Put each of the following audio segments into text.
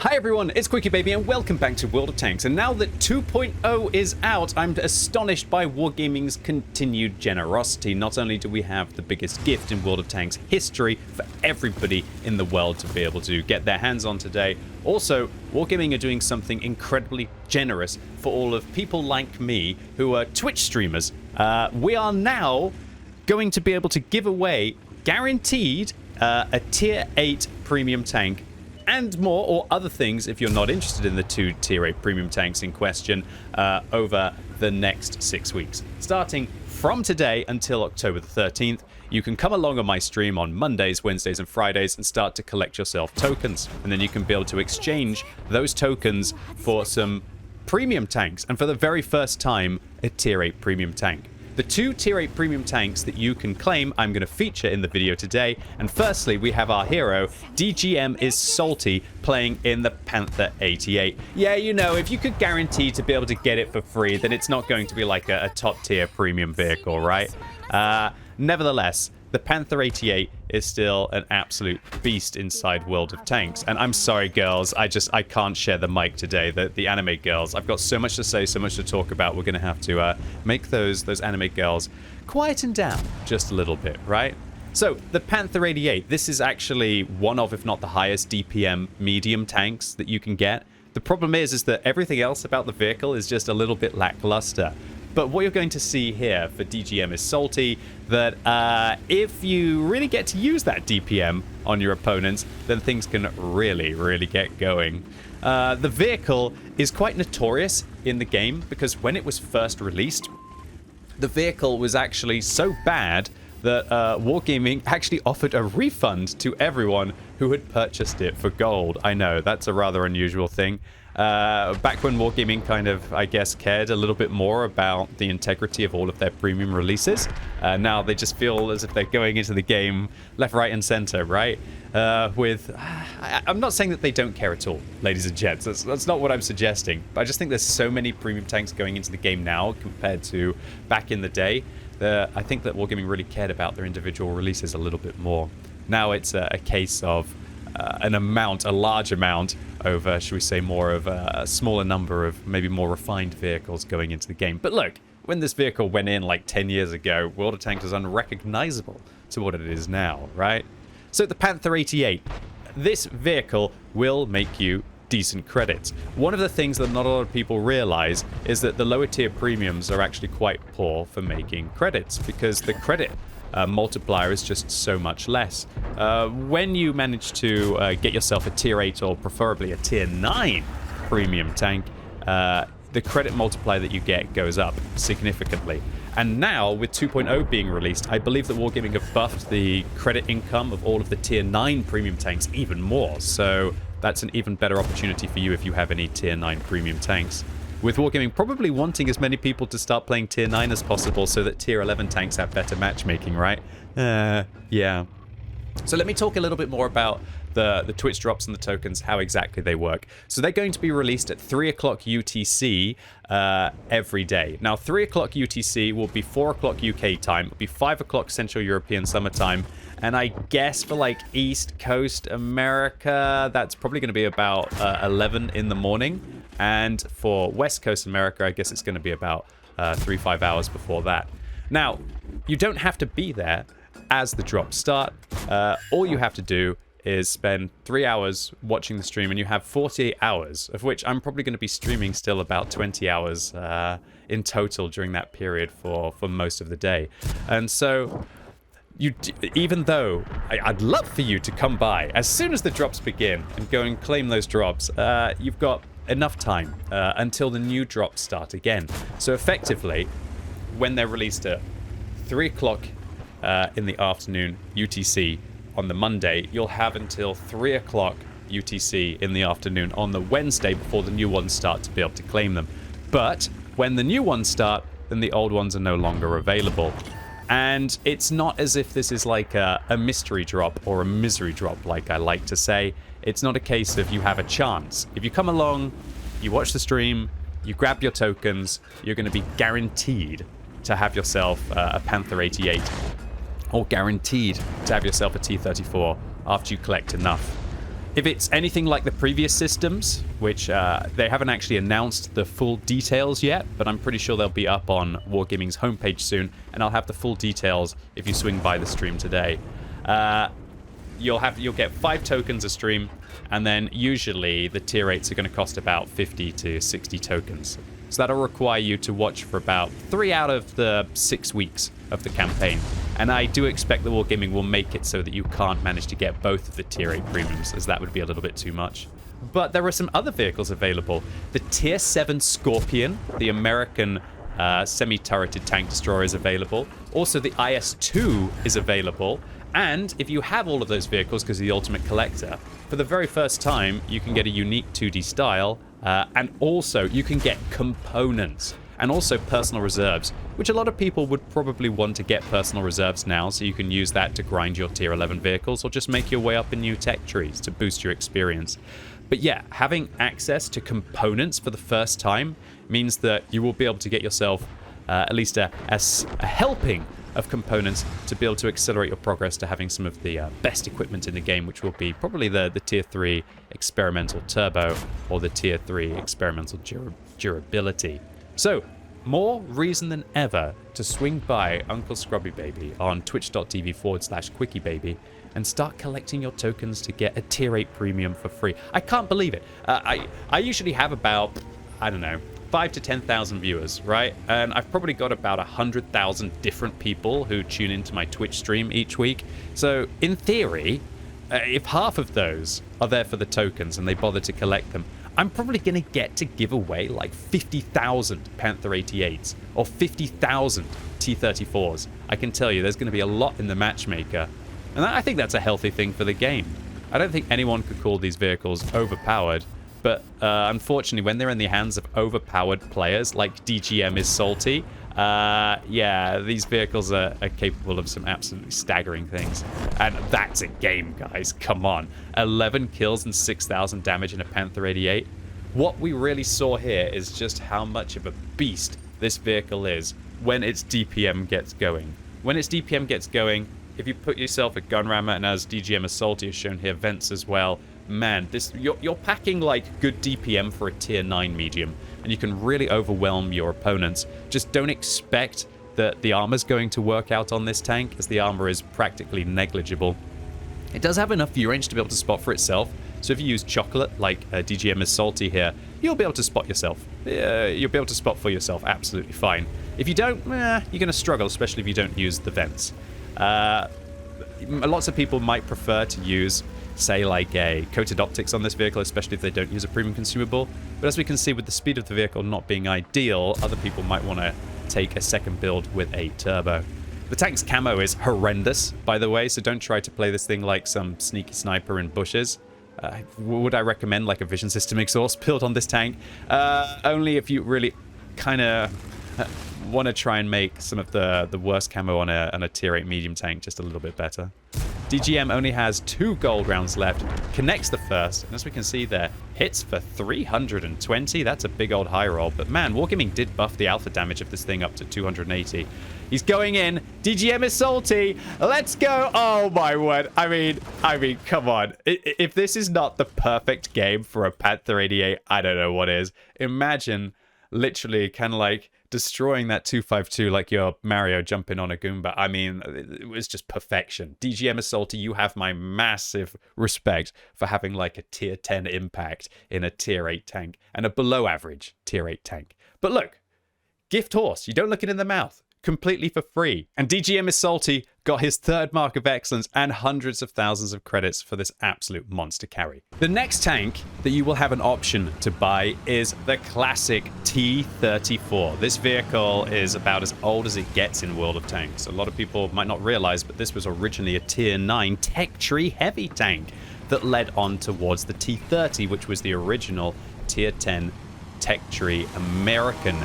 Hi everyone, it's QuickyBaby and welcome back to World of Tanks. And now that 2.0 is out, I'm astonished by Wargaming's continued generosity. Not only do we have the biggest gift in World of Tanks history for everybody in the world to be able to get their hands on today, also Wargaming are doing something incredibly generous for all of people like me who are Twitch streamers. We are now going to be able to give away, guaranteed, a tier 8 premium tank and more, or other things if you're not interested in the two tier 8 premium tanks in question, over the next 6 weeks. Starting from today until October the 13th, you can come along on my stream on Mondays, Wednesdays and Fridays and start to collect yourself tokens. And then you can be able to exchange those tokens for some premium tanks. And for the very first time, a tier 8 premium tank. The two tier 8 premium tanks that you can claim I'm going to feature in the video today. And firstly, we have our hero, DGM is Salty, playing in the Panther 88. Yeah, you know, if you could guarantee to be able to get it for free, then it's not going to be like a top tier premium vehicle, right? Nevertheless, the Panther 88 is still an absolute beast inside World of Tanks. And I'm sorry, girls, I can't share the mic today. The anime girls, I've got so much to say, so much to talk about. We're going to have to make those anime girls quieten down just a little bit, right? So, the Panther 88, this is actually one of, if not the highest DPM medium tanks that you can get. The problem is that everything else about the vehicle is just a little bit lackluster. But what you're going to see here for DGM is Salty, that if you really get to use that DPM on your opponents, then things can really, really get going. The vehicle is quite notorious in the game because when it was first released, the vehicle was actually so bad that Wargaming actually offered a refund to everyone who had purchased it for gold. I know, that's a rather unusual thing. Back when Wargaming kind of, I guess, cared a little bit more about the integrity of all of their premium releases. Now they just feel as if they're going into the game left, right, and center, right? I'm not saying that they don't care at all, ladies and gents. That's not what I'm suggesting. But I just think there's so many premium tanks going into the game now compared to back in the day. I think that Wargaming really cared about their individual releases a little bit more. Now it's a case of a large amount over, should we say, more of a smaller number of maybe more refined vehicles going into the game. But look, when this vehicle went in like 10 years ago, World of Tanks was unrecognizable to what it is now, right? So the Panther 88, this vehicle will make you decent credits. One of the things that not a lot of people realize is that the lower tier premiums are actually quite poor for making credits because the credit multiplier is just so much less. When you manage to get yourself a tier 8 or preferably a tier 9 premium tank, the credit multiplier that you get goes up significantly. And now, with 2.0 being released, I believe that Wargaming have buffed the credit income of all of the tier 9 premium tanks even more. So that's an even better opportunity for you if you have any tier 9 premium tanks. With Wargaming probably wanting as many people to start playing tier 9 as possible so that tier 11 tanks have better matchmaking, right? Yeah. So let me talk a little bit more about the Twitch drops and the tokens, how exactly they work. So they're going to be released at 3 o'clock UTC every day. Now, 3 o'clock UTC will be 4 o'clock UK time. It'll be 5 o'clock Central European Summer Time. And I guess for like East Coast America, that's probably going to be about 11 in the morning. And for West Coast America, I guess it's going to be about 3-5 hours before that. Now, you don't have to be there as the drops start. All you have to do is spend 3 hours watching the stream, and you have 48 hours, of which I'm probably going to be streaming still about 20 hours in total during that period for most of the day. And so, even though I'd love for you to come by as soon as the drops begin and go and claim those drops, you've got enough time until the new drops start again. So effectively, when they're released at 3 o'clock in the afternoon UTC on the Monday, you'll have until 3 o'clock UTC in the afternoon on the Wednesday before the new ones start to be able to claim them. But when the new ones start, then the old ones are no longer available. And it's not as if this is like a mystery drop or a misery drop, like I like to say. It's not a case of you have a chance. If you come along, you watch the stream, you grab your tokens, you're going to be guaranteed to have yourself a Panther 88. Or guaranteed to have yourself a T-34 after you collect enough. If it's anything like the previous systems, which they haven't actually announced the full details yet, but I'm pretty sure they'll be up on Wargaming's homepage soon, and I'll have the full details if you swing by the stream today. You'll get 5 tokens a stream, and then usually the tier 8s are going to cost about 50 to 60 tokens. So that'll require you to watch for about 3 out of the 6 weeks of the campaign. And I do expect that Wargaming will make it so that you can't manage to get both of the tier 8 premiums, as that would be a little bit too much. But there are some other vehicles available. The tier 7 Scorpion, the American semi-turreted tank destroyer, is available. Also, the IS-2 is available. And if you have all of those vehicles because of the Ultimate Collector, for the very first time, you can get a unique 2D style. And also, you can get components. And also personal reserves, which a lot of people would probably want to get personal reserves now, so you can use that to grind your tier 11 vehicles or just make your way up in new tech trees to boost your experience. But yeah, having access to components for the first time means that you will be able to get yourself at least a helping of components to be able to accelerate your progress to having some of the best equipment in the game, which will be probably the tier 3 experimental turbo or the tier 3 experimental durability. So, more reason than ever to swing by Uncle QuickyBaby on twitch.tv/QuickyBaby and start collecting your tokens to get a tier 8 premium for free. I can't believe it. I usually have about, I don't know, 5 to 10,000 viewers, right? And I've probably got about 100,000 different people who tune into my Twitch stream each week. So, in theory, if half of those are there for the tokens and they bother to collect them, I'm probably going to get to give away like 50,000 Panther 88s or 50,000 T-34s. I can tell you there's going to be a lot in the matchmaker. And I think that's a healthy thing for the game. I don't think anyone could call these vehicles overpowered. But unfortunately, when they're in the hands of overpowered players like DGM is salty, yeah, these vehicles are capable of some absolutely staggering things. And that's a game, guys. Come on. 11 kills and 6,000 damage in a Panther 88. What we really saw here is just how much of a beast this vehicle is when its DPM gets going. When its DPM gets going, if you put yourself a gun rammer, and as DGM is salty is shown here, vents as well, man, you're packing like good DPM for a tier 9 medium, and you can really overwhelm your opponents. Just don't expect that the armor's going to work out on this tank, as the armor is practically negligible. It does have enough view range to be able to spot for itself, so if you use chocolate like DGM is salty here, you'll be able to spot yourself. You'll be able to spot for yourself absolutely fine. If you don't, you're going to struggle, especially if you don't use the vents. Lots of people might prefer to use, say, like a coated optics on this vehicle, especially if they don't use a premium consumable. But as we can see, with the speed of the vehicle not being ideal, other people might want to take a second build with a turbo. The tank's camo is horrendous, by the way, so don't try to play this thing like some sneaky sniper in bushes. Would I recommend like a vision system exhaust build on this tank? Only if you really kind of want to try and make some of the worst camo on a tier 8 medium tank just a little bit better. DGM only has 2 gold rounds left, connects the first, and as we can see there, hits for 320. That's a big old high roll, but man, Wargaming did buff the alpha damage of this thing up to 280. He's going in. DGM is salty. Let's go. Oh my word. I mean, come on. If this is not the perfect game for a Panther 88, I don't know what is. Imagine literally kind of like destroying that 252 like you're Mario jumping on a Goomba. I mean, it was just perfection. DGM is salty. You have my massive respect for having like a tier 10 impact in a tier 8 tank and a below average tier 8 tank. But look, gift horse. You don't look it in the mouth. Completely for free. And DGM is salty got his 3rd mark of excellence and hundreds of thousands of credits for this absolute monster carry. The next tank that you will have an option to buy is the classic T-34. This vehicle is about as old as it gets in World of Tanks. A lot of people might not realize, but this was originally a tier 9 tech tree heavy tank that led on towards the T-30, which was the original tier 10 tech tree American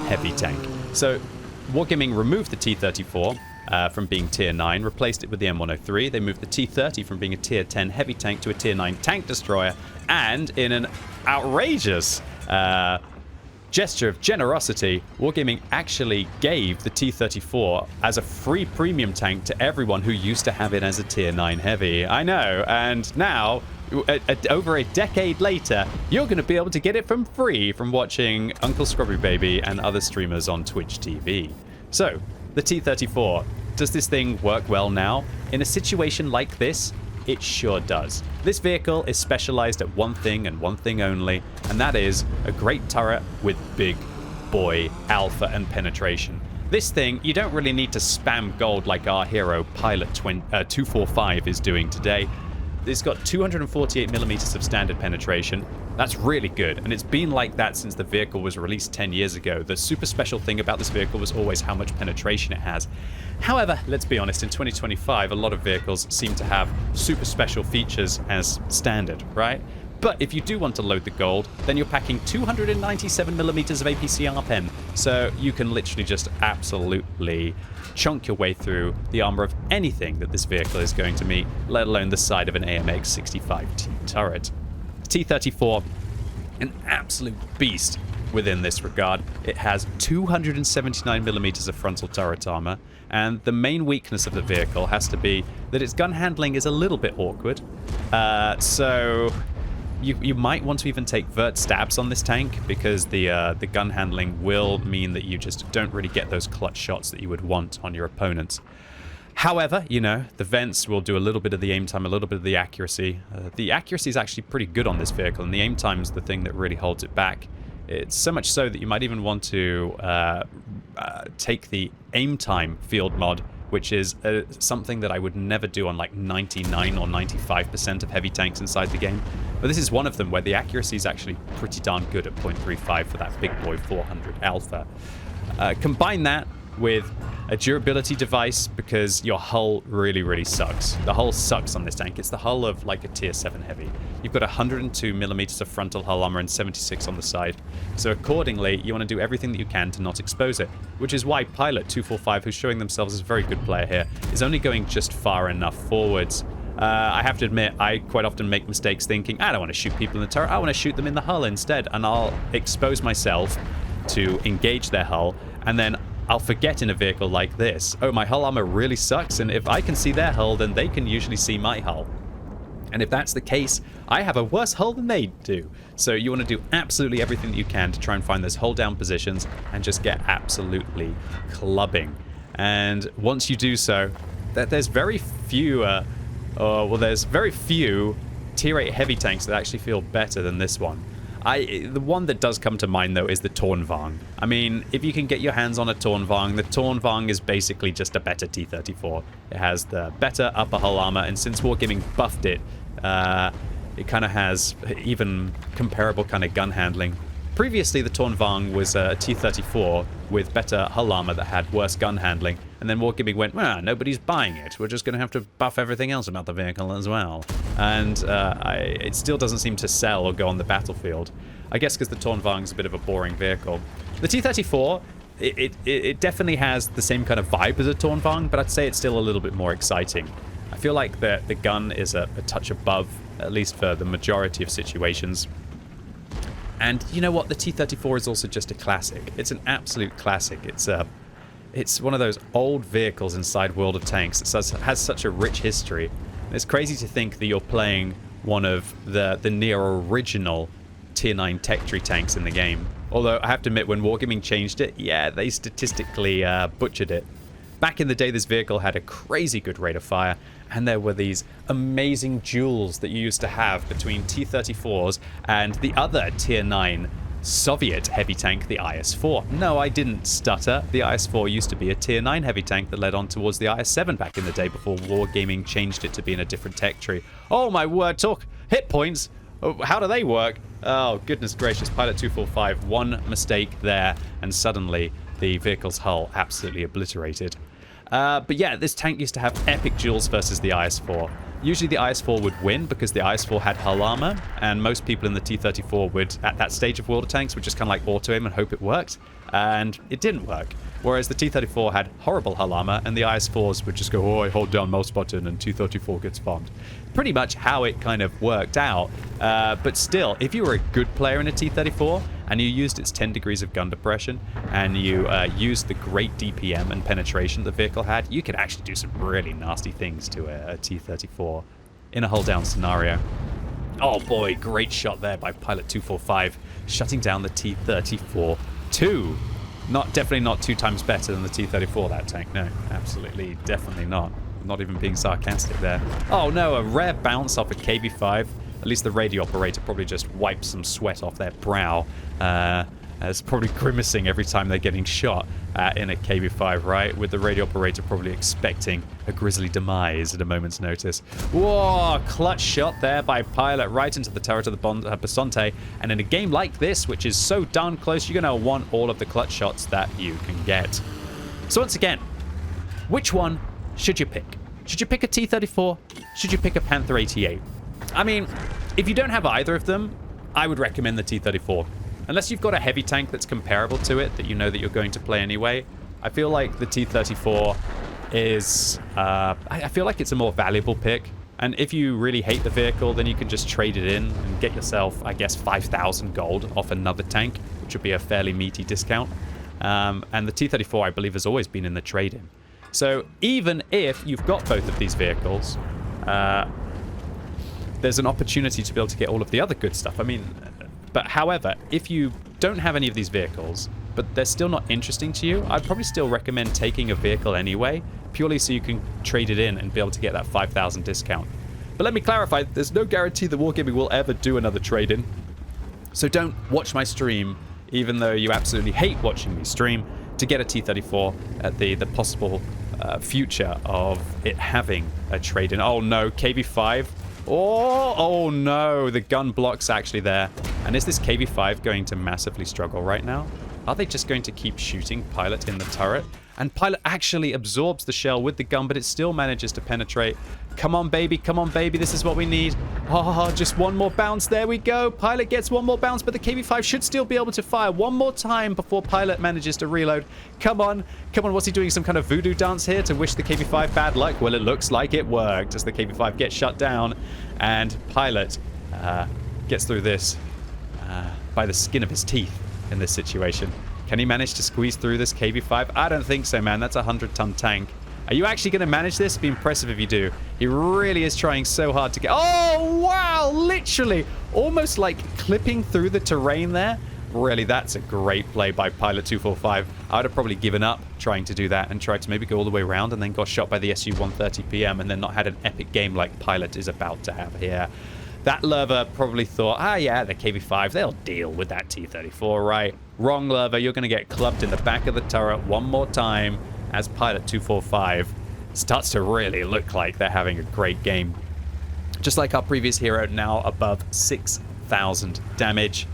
heavy tank. So Wargaming removed the T-34 from being tier 9, replaced it with the M103. They moved the T-30 from being a tier 10 heavy tank to a tier 9 tank destroyer, and in an outrageous gesture of generosity, Wargaming actually gave the T-34 as a free premium tank to everyone who used to have it as a tier 9 heavy. I know, and now over a decade later, you're going to be able to get it from free from watching Uncle QuickyBaby and other streamers on Twitch TV. So, the T-34, does this thing work well now? In a situation like this, it sure does. This vehicle is specialized at one thing and one thing only, and that is a great turret with big boy alpha and penetration. This thing, you don't really need to spam gold like our hero Pilot 245 is doing today. It's got 248mm of standard penetration. That's really good, and it's been like that since the vehicle was released 10 years ago. The super special thing about this vehicle was always how much penetration it has. However, let's be honest, in 2025, a lot of vehicles seem to have super special features as standard, right? But if you do want to load the gold, then you're packing 297mm of APCR pen, so you can literally just absolutely chunk your way through the armor of anything that this vehicle is going to meet, let alone the side of an AMX 65T turret. T-34, an absolute beast within this regard. It has 279mm of frontal turret armor, and the main weakness of the vehicle has to be that its gun handling is a little bit awkward. So you might want to even take vert stabs on this tank, because the gun handling will mean that you just don't really get those clutch shots that you would want on your opponents. However, you know, the vents will do a little bit of the aim time, a little bit of the accuracy. The accuracy is actually pretty good on this vehicle, and the aim time is the thing that really holds it back. It's so much so that you might even want to take the aim time field mod, which is something that I would never do on like 99 or 95% of heavy tanks inside the game. But this is one of them where the accuracy is actually pretty darn good at 0.35 for that big boy 400 alpha. Combine that with a durability device, because your hull really sucks. The hull sucks on this tank. It's the hull of like a tier 7 heavy. You've got 102mm of frontal hull armor and 76 on the side. So accordingly, you want to do everything that you can to not expose it, which is why Pilot 245, who's showing themselves as a very good player here, is only going just far enough forwards. I have to admit, I quite often make mistakes thinking, I don't want to shoot people in the turret, I want to shoot them in the hull instead, and I'll expose myself to engage their hull, and then I'll forget in a vehicle like this, oh, my hull armor really sucks, and if I can see their hull, then they can usually see my hull. And if that's the case, I have a worse hull than they do. So you want to do absolutely everything that you can to try and find those hold down positions and just get absolutely clubbing. And once you do so, there's very few, there's very few tier 8 heavy tanks that actually feel better than this one. The one that does come to mind, though, is the Tornvang. I mean, if you can get your hands on a Tornvang, the Tornvang is basically just a better T-34. It has the better upper hull armor, and since Wargaming buffed it, it kind of has even comparable kind of gun handling. Previously, the Tornvang was a T-34 with better hull armor that had worse gun handling, and then Wargaming went, well, nobody's buying it. We're just going to have to buff everything else about the vehicle as well. And it still doesn't seem to sell or go on the battlefield. I guess because the Tornvang is a bit of a boring vehicle. The T-34, it definitely has the same kind of vibe as a Tornvang, but I'd say it's still a little bit more exciting. I feel like the gun is a touch above, at least for the majority of situations. And you know what? The T-34 is also just a classic. It's an absolute classic. It's one of those old vehicles inside World of Tanks that has such a rich history. And it's crazy to think that you're playing one of the near original Tier 9 Tech Tree tanks in the game. Although I have to admit, when Wargaming changed it, yeah, they statistically butchered it. Back in the day, this vehicle had a crazy good rate of fire, and there were these amazing duels that you used to have between T-34s and the other Tier 9 Soviet heavy tank, the IS-4. No, I didn't stutter. The IS-4 used to be a Tier 9 heavy tank that led on towards the IS-7 back in the day before Wargaming changed it to be in a different tech tree. Oh my word, talk hit points! Oh, how do they work? Oh, goodness gracious, Pilot 245, one mistake there, and suddenly the vehicle's hull absolutely obliterated. But yeah, this tank used to have epic duels versus the IS-4. Usually the IS-4 would win because the IS-4 had hull armor, and most people in the T-34 would, at that stage of World of Tanks, would just kind of like auto-aim and hope it worked, and it didn't work. Whereas the T-34 had horrible hull armor, and the IS-4s would just go, oh, I hold down mouse button, and T-34 gets farmed. Pretty much how it kind of worked out, but still, if you were a good player in a T-34, and you used its 10 degrees of gun depression, and you used the great DPM and penetration the vehicle had, you could actually do some really nasty things to a T-34 in a hull down scenario. Oh boy, great shot there by Pilot 245, shutting down the T-34-2. Definitely not 2 times better than the T-34, that tank. No, absolutely, definitely not. Not even being sarcastic there. Oh no, a rare bounce off a KB5. At least the radio operator probably just wipes some sweat off their brow. It's probably grimacing every time they're getting shot in a KB5, right? With the radio operator probably expecting a grisly demise at a moment's notice. Whoa, clutch shot there by Pilot right into the turret of the Basante. And in a game like this, which is so darn close, you're going to want all of the clutch shots that you can get. So once again, which one should you pick? Should you pick a T-34? Should you pick a Panther 88? I mean, if you don't have either of them, I would recommend the T-34. Unless you've got a heavy tank that's comparable to it, that you know that you're going to play anyway, I feel like the T-34 is... I feel like it's a more valuable pick. And if you really hate the vehicle, then you can just trade it in and get yourself, I guess, 5,000 gold off another tank, which would be a fairly meaty discount. And the T-34, I believe, has always been in the trade-in. So even if you've got both of these vehicles, there's an opportunity to be able to get all of the other good stuff. I mean... But however, if you don't have any of these vehicles, but they're still not interesting to you, I'd probably still recommend taking a vehicle anyway, purely so you can trade it in and be able to get that 5,000 discount. But let me clarify, there's no guarantee that Wargaming will ever do another trade-in. So don't watch my stream, even though you absolutely hate watching me stream, to get a T-34 at the possible future of it having a trade-in. Oh no, KB5. Oh no, the gun block's actually there. And is this KB5 going to massively struggle right now? Are they just going to keep shooting Pilot in the turret? And Pilot actually absorbs the shell with the gun, but it still manages to penetrate. Come on, baby, this is what we need. Oh, just one more bounce, there we go. Pilot gets one more bounce, but the KB5 should still be able to fire one more time before Pilot manages to reload. Come on, what's he doing, some kind of voodoo dance here to wish the KB5 bad luck? Well, it looks like it worked as the KB5 gets shut down, and Pilot gets through this by the skin of his teeth in this situation. Can he manage to squeeze through this KB5? I don't think so, man. That's a 100-ton tank. Are you actually going to manage this? It'd be impressive if you do. He really is trying so hard to get... Oh, wow! Literally! Almost like clipping through the terrain there. Really, that's a great play by Pilot 245. I would have probably given up trying to do that and tried to maybe go all the way around and then got shot by the Su-130 PM and then not had an epic game like Pilot is about to have here. That Lerva probably thought, yeah, the KB5, they'll deal with that T-34, right? Wrong, Lerva. You're going to get clubbed in the back of the turret one more time as Pilot 245 starts to really look like they're having a great game. Just like our previous hero, now above 6,000 damage.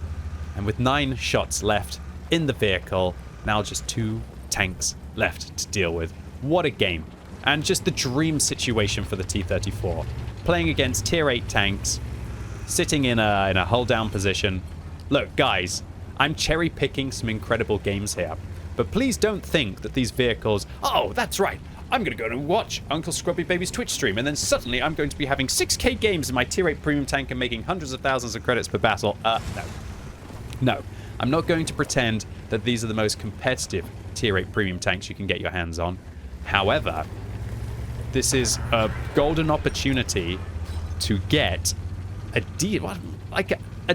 And with 9 shots left in the vehicle, now just 2 tanks left to deal with. What a game. And just the dream situation for the T-34. Playing against tier 8 tanks, sitting in a hull-down position. Look, guys, I'm cherry-picking some incredible games here. But please don't think that these vehicles... Oh, that's right. I'm going to go and watch Uncle QuickyBaby's Twitch stream, and then suddenly I'm going to be having 6k games in my tier 8 premium tank and making hundreds of thousands of credits per battle. No. I'm not going to pretend that these are the most competitive tier 8 premium tanks you can get your hands on. However, this is a golden opportunity to get a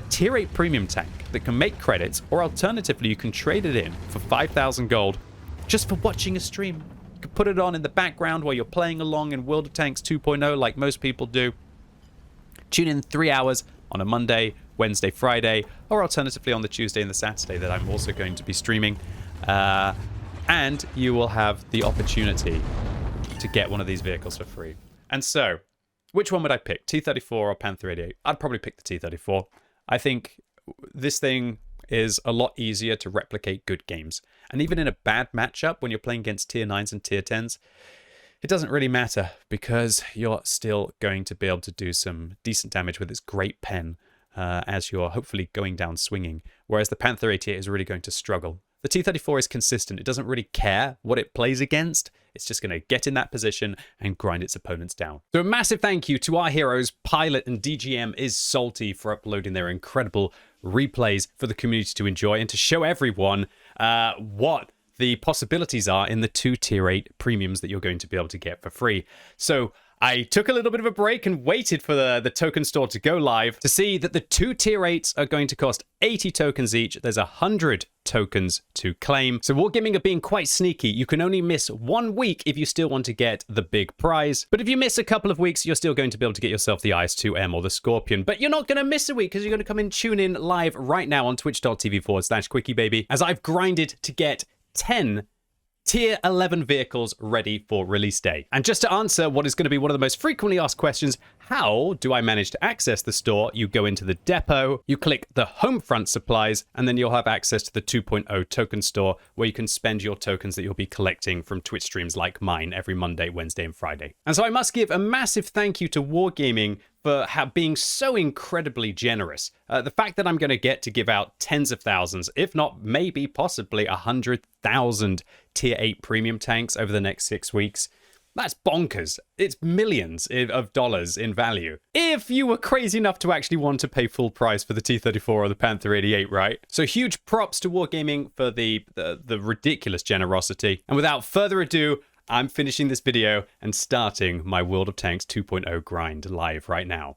tier 8 premium tank that can make credits, or alternatively you can trade it in for 5,000 gold just for watching a stream. You can put it on in the background while you're playing along in World of Tanks 2.0 like most people do. Tune in 3 hours on a Monday, Wednesday, Friday, or alternatively on the Tuesday and the Saturday that I'm also going to be streaming. And you will have the opportunity to get one of these vehicles for free. And so, which one would I pick? T-34 or Panther 88? I'd probably pick the T-34. I think this thing is a lot easier to replicate good games. And even in a bad matchup, when you're playing against tier 9s and tier 10s, it doesn't really matter because you're still going to be able to do some decent damage with its great pen as you're hopefully going down swinging. Whereas the Panther 88 is really going to struggle. The T-34 is consistent. It doesn't really care what it plays against. It's just going to get in that position and grind its opponents down. So a massive thank you to our heroes, Pilot and DGM is Salty, for uploading their incredible replays for the community to enjoy and to show everyone what the possibilities are in the 2 tier 8 premiums that you're going to be able to get for free. So I took a little bit of a break and waited for the token store to go live to see that the 2 tier 8s are going to cost 80 tokens each. There's 100 tokens to claim. So Wargaming are being quite sneaky. You can only miss 1 week if you still want to get the big prize. But if you miss a couple of weeks, you're still going to be able to get yourself the IS-2M or the Scorpion. But you're not going to miss a week because you're going to come and tune in live right now on twitch.tv/QuickyBaby as I've grinded to get 10 Tier 11 vehicles ready for release day. And just to answer what is going to be one of the most frequently asked questions, how do I manage to access the store? You go into the depot, you click the home front supplies, and then you'll have access to the 2.0 token store where you can spend your tokens that you'll be collecting from Twitch streams like mine every Monday, Wednesday, and Friday. And so I must give a massive thank you to Wargaming for being so incredibly generous. The fact that I'm going to get to give out tens of thousands, if not maybe possibly 100,000 tier 8 premium tanks over the next 6 weeks, that's bonkers. It's millions of dollars in value. If you were crazy enough to actually want to pay full price for the T-34 or the Panther 88, right? So huge props to Wargaming for the ridiculous generosity. And without further ado, I'm finishing this video and starting my World of Tanks 2.0 grind live right now.